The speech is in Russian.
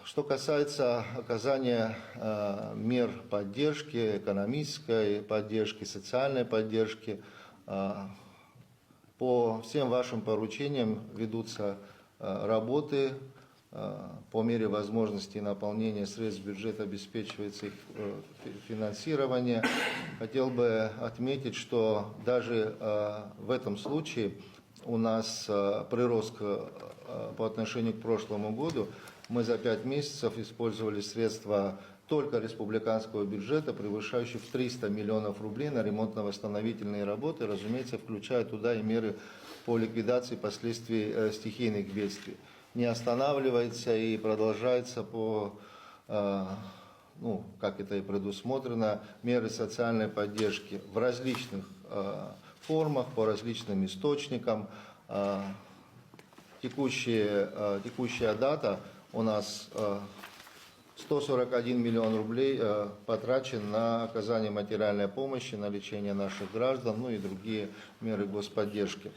Что касается оказания мер поддержки, экономической поддержки, социальной поддержки, по всем вашим поручениям ведутся работы, по мере возможности наполнения средств бюджета обеспечивается их финансирование. Хотел бы отметить, что даже в этом случае у нас прирост по отношению к прошлому году. Мы за 5 месяцев использовали средства только республиканского бюджета, превышающие в 300 миллионов рублей на ремонтно-восстановительные работы, разумеется, включая туда и меры по ликвидации последствий стихийных бедствий. Не останавливается и продолжается как это и предусмотрено, меры социальной поддержки в различных формах, по различным источникам. Текущая дата у нас 141 миллион рублей потрачен на оказание материальной помощи, на лечение наших граждан, ну и другие меры господдержки.